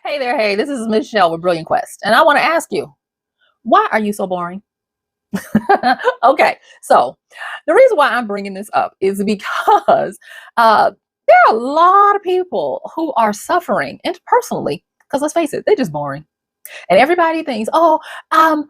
Hey there, hey, this is Michelle with Brilliant Quest, and I want to ask you, why are you so boring? Okay, so the reason why I'm bringing this up is because uh, there are a lot of people who are suffering interpersonally because let's face it, they're just boring, and everybody thinks, oh, um,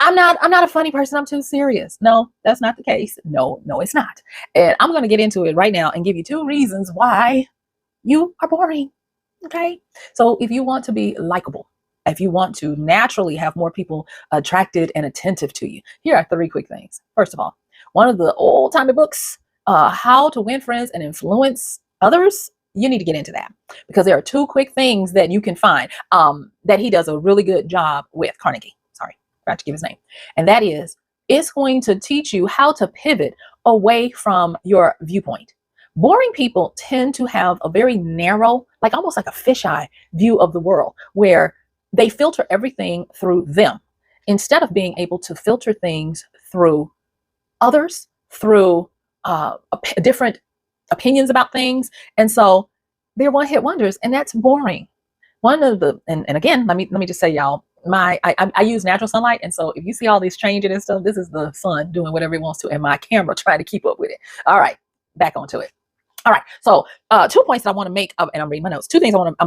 I'm not a funny person. I'm too serious. No, that's not the case. No, no, it's not. And I'm going to get into it right now and give you two reasons why you are boring. Okay. So if you want to be likable, if you want to naturally have more people attracted and attentive to you, here are three quick things. First of all, one of the old timey books, How to Win Friends and Influence Others. You need to get into that because there are two quick things that you can find that he does a really good job with. Carnegie, sorry, forgot to give his name. And that is, it's going to teach you how to pivot away from your viewpoint. Boring people tend to have a very narrow, like almost like a fisheye view of the world, where they filter everything through them instead of being able to filter things through others, through different opinions about things. And so they're one hit wonders, and that's boring. One of the, and again, let me just say, y'all, I use natural sunlight. And so if you see all these changing and stuff, this is the sun doing whatever it wants to, and my camera trying to keep up with it. All right, back onto it. All right, so 2 points that I want to make, and I'm reading my notes. Two things I want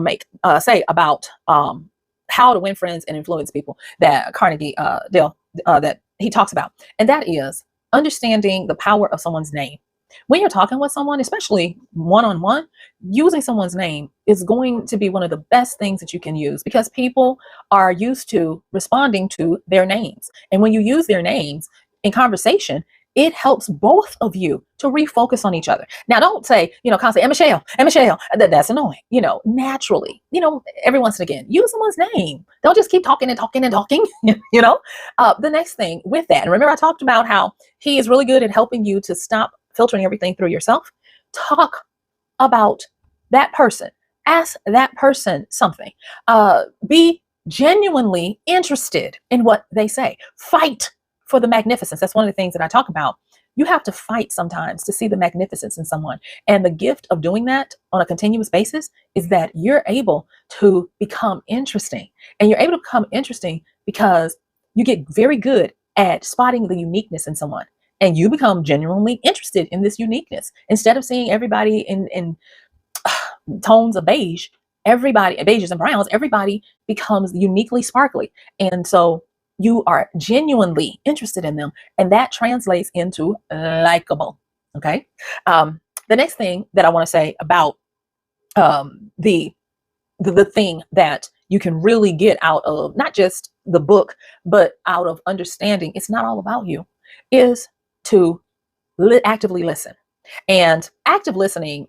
to say about how to win friends and influence people that Carnegie Dale that he talks about, and that is understanding the power of someone's name. When you're talking with someone, especially one-on-one, using someone's name is going to be one of the best things that you can use because people are used to responding to their names, and when you use their names in conversation, it helps both of you to refocus on each other. Now, don't say, constantly, and Michelle, that's annoying. Naturally, every once and again, use someone's name. Don't just keep talking and talking and talking, The next thing with that, and remember I talked about how he is really good at helping you to stop filtering everything through yourself. Talk about that person. Ask that person something. Be genuinely interested in what they say. Fight for the magnificence. That's one of the things that I talk about. You have to fight sometimes to see the magnificence in someone. And the gift of doing that on a continuous basis is that you're able to become interesting. And you're able to become interesting because you get very good at spotting the uniqueness in someone. And you become genuinely interested in this uniqueness. Instead of seeing everybody in tones of beige, beiges and browns, everybody becomes uniquely sparkly. And so you are genuinely interested in them, and that translates into likable. Okay. The next thing that I want to say about the thing that you can really get out of not just the book, but out of understanding it's not all about you, is to actively listen. And active listening,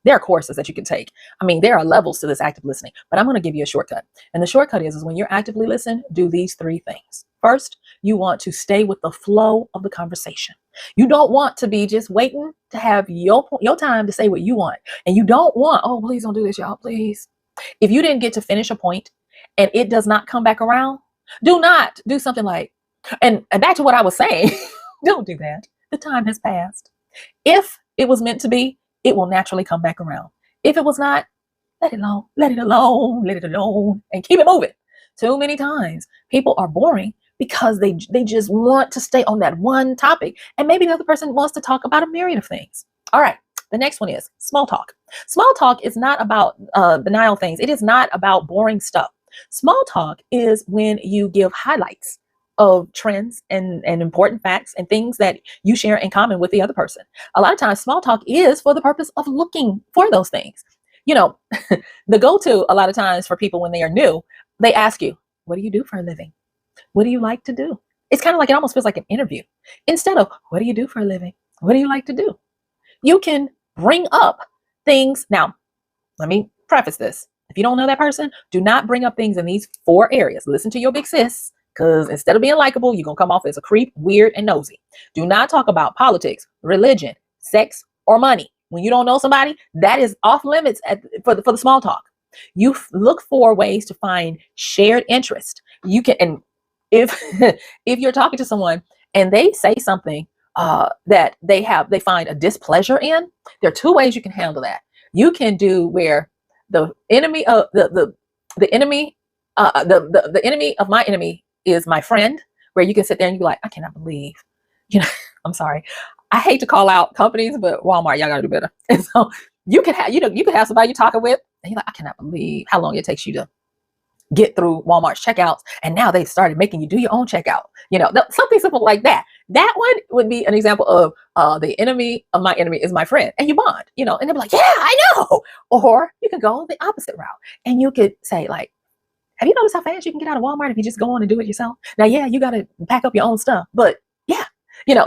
there are courses that you can take. I mean, there are levels to this active listening, but I'm going to give you a shortcut. And the shortcut is when you're actively listening, do these three things. First, you want to stay with the flow of the conversation. You don't want to be just waiting to have your time to say what you want. And you don't want, oh, please don't do this, y'all, please. If you didn't get to finish a point and it does not come back around, do not do something like, and back to what I was saying, don't do that. The time has passed. If it was meant to be, it will naturally come back around. If it was not, let it alone, let it alone, let it alone, and keep it moving. Too many times people are boring because they just want to stay on that one topic. And maybe the other person wants to talk about a myriad of things. All right. The next one is small talk. Small talk is not about banal things. It is not about boring stuff. Small talk is when you give highlights of trends and important facts and things that you share in common with the other person. A lot of times small talk is for the purpose of looking for those things. The go-to a lot of times for people when they are new, they ask you, what do you do for a living? What do you like to do? It's kind of like, it almost feels like an interview. Instead of, what do you do for a living? What do you like to do? You can bring up things. Now, let me preface this. If you don't know that person, do not bring up things in these 4 areas. Listen to your big sis. Because instead of being likable, you're going to come off as a creep, weird, and nosy. Do not talk about politics, religion, sex, or money. When you don't know somebody, that is off limits for the small talk. You look for ways to find shared interest. You can, and if if you're talking to someone and they say something that they find a displeasure in, there are 2 ways you can handle that. You can do where the enemy of the The enemy, the enemy of my enemy is my friend, where you can sit there and you be like, I cannot believe, you know, I'm sorry. I hate to call out companies, but Walmart, y'all gotta do better. And so you can have, you can have somebody you're talking with, and you're like, I cannot believe how long it takes you to get through Walmart's checkouts, and now they've started making you do your own checkout. Something simple like that. That one would be an example of the enemy of my enemy is my friend, and you bond. And they'll be like, yeah, I know. Or you can go the opposite route, and you could say like, have you noticed how fast you can get out of Walmart if you just go on and do it yourself? Now, yeah, you got to pack up your own stuff, but yeah,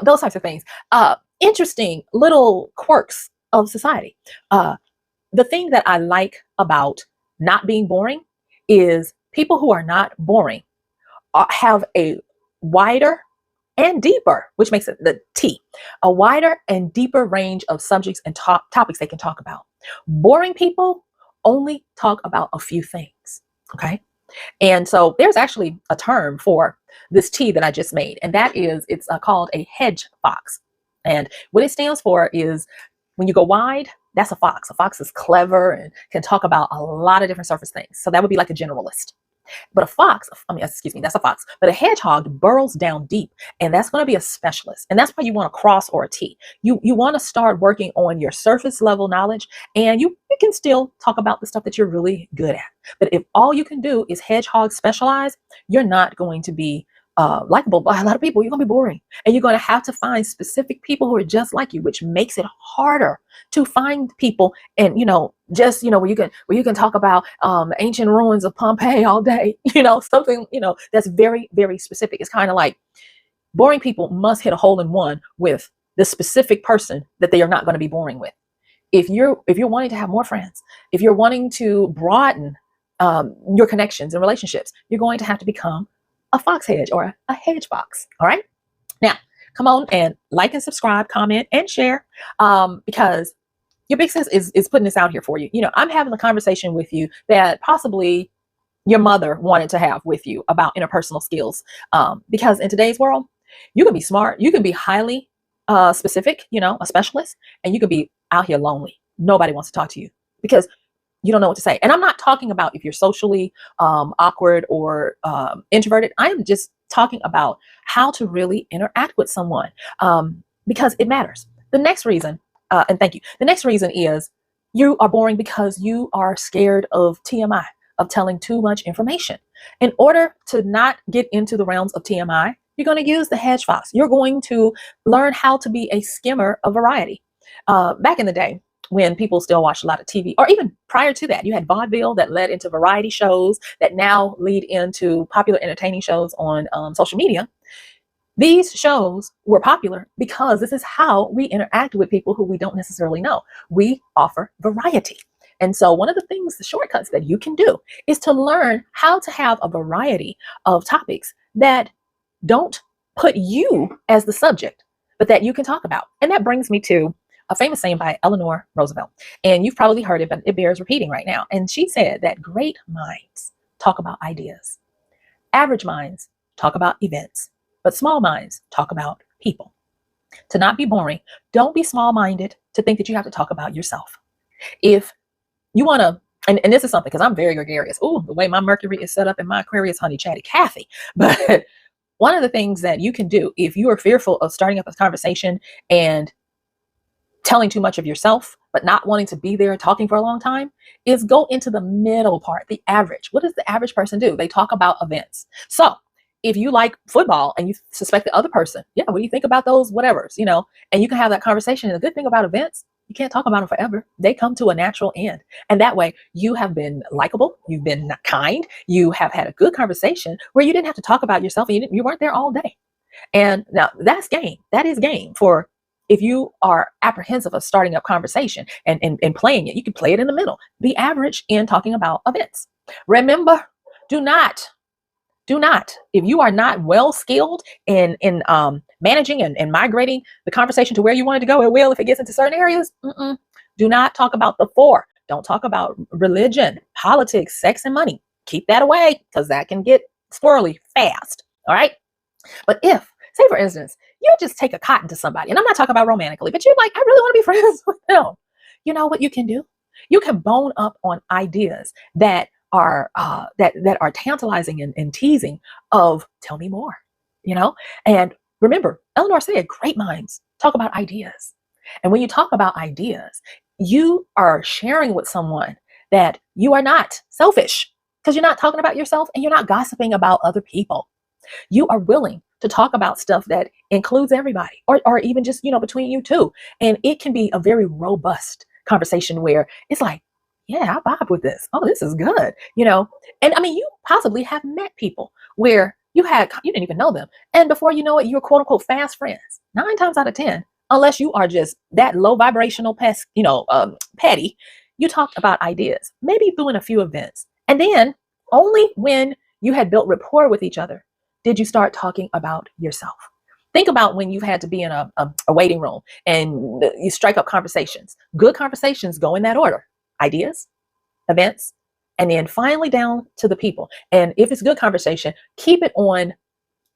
those types of things. Interesting little quirks of society. The thing that I like about not being boring is people who are not boring have a wider and deeper, which makes it the T, a wider and deeper range of subjects and topics they can talk about. Boring people only talk about a few things, okay? And so there's actually a term for this T that I just made, and that is, it's called a hedge fox. And what it stands for is when you go wide, that's a fox. A fox is clever and can talk about a lot of different surface things. So that would be like a generalist. But that's a fox. But a hedgehog burrows down deep, and that's going to be a specialist. And that's why you want a cross or a T. You want to start working on your surface level knowledge, and you can still talk about the stuff that you're really good at. But if all you can do is hedgehog specialize, you're not going to be likable by a lot of people. You're gonna be boring, and you're gonna have to find specific people who are just like you, which makes it harder to find people. And where you can talk about ancient ruins of Pompeii all day. Something that's very, very specific. It's kind of like boring people must hit a hole in one with the specific person that they are not going to be boring with. If you're wanting to have more friends, if you're wanting to broaden your connections and relationships, you're going to have to become a fox hedge or a hedge fox. All right. Now, come on and like and subscribe, comment and share, because your big sis is putting this out here for you. I'm having a conversation with you that possibly your mother wanted to have with you about interpersonal skills. Because in today's world, you can be smart, you can be highly specific, a specialist, and you can be out here lonely. Nobody wants to talk to you because you don't know what to say. And I'm not talking about if you're socially awkward or introverted. I am just talking about how to really interact with someone, because it matters. The next reason, and thank you, the next reason is you are boring because you are scared of TMI, of telling too much information. In order to not get into the realms of TMI, you're going to use the hedge fox. You're going to learn how to be a skimmer of variety. Back in the day, when people still watch a lot of TV, or even prior to that, you had vaudeville that led into variety shows that now lead into popular entertaining shows on social media. These shows were popular because this is how we interact with people who we don't necessarily know. We offer variety. And so one of the things, the shortcuts that you can do is to learn how to have a variety of topics that don't put you as the subject, but that you can talk about. And that brings me to a famous saying by Eleanor Roosevelt. And you've probably heard it, but it bears repeating right now. And she said that great minds talk about ideas. Average minds talk about events, but small minds talk about people. To not be boring, don't be small-minded to think that you have to talk about yourself. If you want to, and this is something, because I'm very gregarious. Oh, the way my Mercury is set up in my Aquarius, honey, chatty Cathy. But one of the things that you can do if you are fearful of starting up a conversation and telling too much of yourself, but not wanting to be there talking for a long time, is go into the middle part, the average. What does the average person do? They talk about events. So if you like football and you suspect the other person, yeah, what do you think about those whatevers, and you can have that conversation. And the good thing about events, you can't talk about them forever. They come to a natural end. And that way you have been likable, you've been kind, you have had a good conversation where you didn't have to talk about yourself and you weren't there all day. And now that's game. That is game for if you are apprehensive of starting up conversation and playing it. You can play it in the middle. Be average in talking about events. Remember, do not, if you are not well skilled in managing and migrating the conversation to where you want it to go, it will if it gets into certain areas. Do not talk about the four. Don't talk about religion, politics, sex, and money. Keep that away, because that can get squirrely fast. All right. But if, say for instance, you just take a cotton to somebody, and I'm not talking about romantically, but you're like, I really want to be friends with them. You know what you can do? You can bone up on ideas that that are tantalizing and teasing of tell me more, you know? And remember, Eleanor said, great minds talk about ideas. And when you talk about ideas, you are sharing with someone that you are not selfish because you're not talking about yourself and you're not gossiping about other people. You are willing to talk about stuff that includes everybody or even just, between you two. And it can be a very robust conversation where it's like, yeah, I vibe with this. Oh, this is good, And I mean, you possibly have met people where you didn't even know them. And before you know it, you're quote unquote fast friends. 9 times out of 10, unless you are just that low vibrational pest, petty, you talked about ideas, maybe doing a few events. And then only when you had built rapport with each other did you start talking about yourself. Think about when you've had to be in a waiting room and you strike up conversations. Good conversations go in that order: ideas, events, and then finally down to the people. And if it's good conversation, keep it on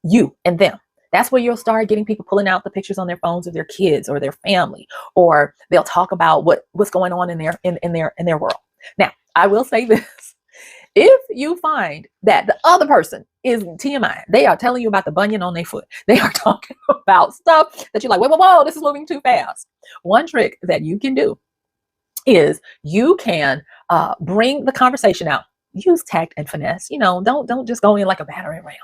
you and them. That's where you'll start getting people pulling out the pictures on their phones of their kids or their family, or they'll talk about what's going on in their world. Now, I will say this. If you find that the other person is TMI, they are telling you about the bunion on their foot. They are talking about stuff that you're like, whoa, this is moving too fast. One trick that you can do is you can bring the conversation out. Use tact and finesse. Don't just go in like a battering ram.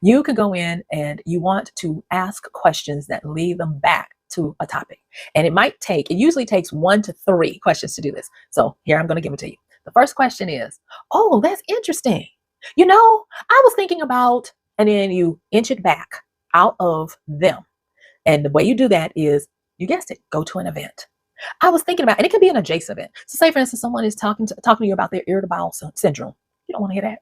You can go in and you want to ask questions that lead them back to a topic. And it usually takes 1 to 3 questions to do this. So here, I'm going to give it to you. The first question is, oh, that's interesting. I was thinking about, and then you inch it back out of them. And the way you do that is, you guessed it, go to an event. I was thinking about, and it can be an adjacent event. So say, for instance, someone is talking to you about their irritable bowel syndrome. You don't want to hear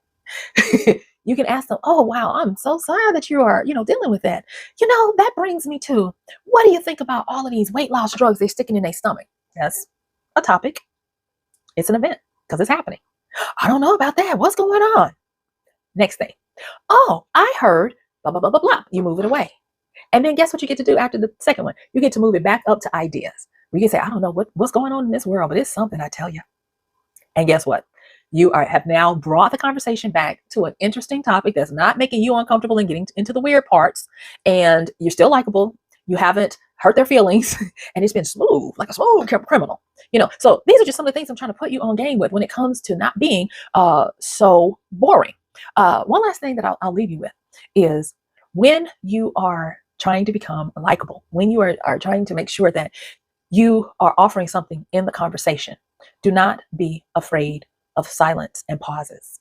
that. You can ask them, oh, wow, I'm so sorry that you are, dealing with that. That brings me to, what do you think about all of these weight loss drugs they're sticking in their stomach? That's a topic. It's an event because it's happening. I don't know about that. What's going on? Next thing. Oh, I heard blah, blah, blah, blah, blah. You move it away. And then guess what you get to do after the second one? You get to move it back up to ideas. We can say, I don't know what's going on in this world, but it's something, I tell you. And guess what? You have now brought the conversation back to an interesting topic that's not making you uncomfortable and getting into the weird parts. And you're still likable. You haven't hurt their feelings. And it's been smooth, like a smooth criminal. So these are just some of the things I'm trying to put you on game with when it comes to not being so boring. One last thing that I'll leave you with is, when you are trying to become likable, when you are trying to make sure that you are offering something in the conversation, do not be afraid of silence and pauses.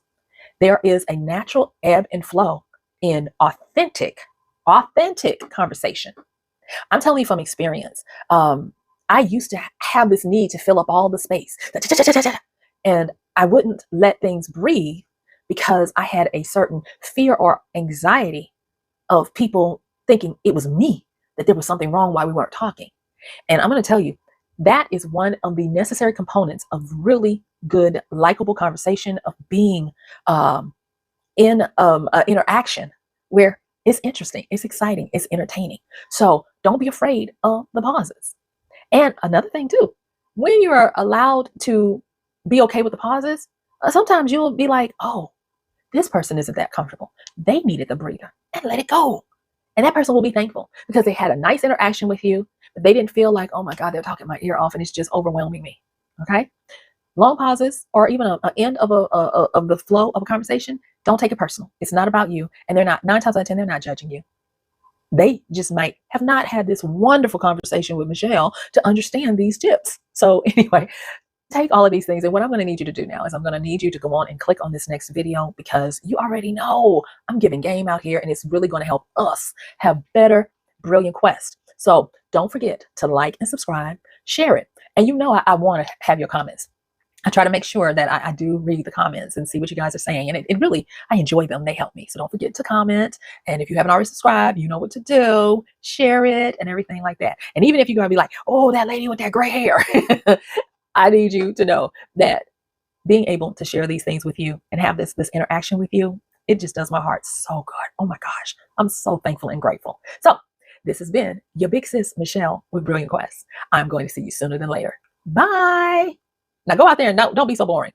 There is a natural ebb and flow in authentic conversation. I'm telling you from experience. I used to have this need to fill up all the space, and I wouldn't let things breathe because I had a certain fear or anxiety of people thinking it was me, that there was something wrong while we weren't talking. And I'm going to tell you, that is one of the necessary components of really good, likable conversation, of being in interaction where it's interesting, it's exciting, it's entertaining. So don't be afraid of the pauses. And another thing too, when you're allowed to be okay with the pauses, sometimes you'll be like, oh, this person isn't that comfortable. They needed the breather, and let it go. And that person will be thankful because they had a nice interaction with you, but they didn't feel like, oh my God, they're talking my ear off and it's just overwhelming me. Okay. Long pauses, or even an end of the flow of a conversation, don't take it personal. It's not about you. And they're not, 9 times out of 10, they're not judging you. They just might have not had this wonderful conversation with Michelle to understand these tips. So anyway, take all of these things. And what I'm going to need you to do now is I'm going to need you to go on and click on this next video, because you already know I'm giving game out here, and it's really going to help us have better, brilliant quests. So don't forget to like and subscribe, share it. And I want to have your comments. I try to make sure that I do read the comments and see what you guys are saying. And it really, I enjoy them. They help me. So don't forget to comment. And if you haven't already subscribed, you know what to do. Share it and everything like that. And even if you're going to be like, oh, that lady with that gray hair, I need you to know that being able to share these things with you and have this interaction with you, it just does my heart so good. Oh my gosh, I'm so thankful and grateful. So this has been your big sis, Michelle, with Brilliant Quests. I'm going to see you sooner than later. Bye. Now go out there and don't be so boring.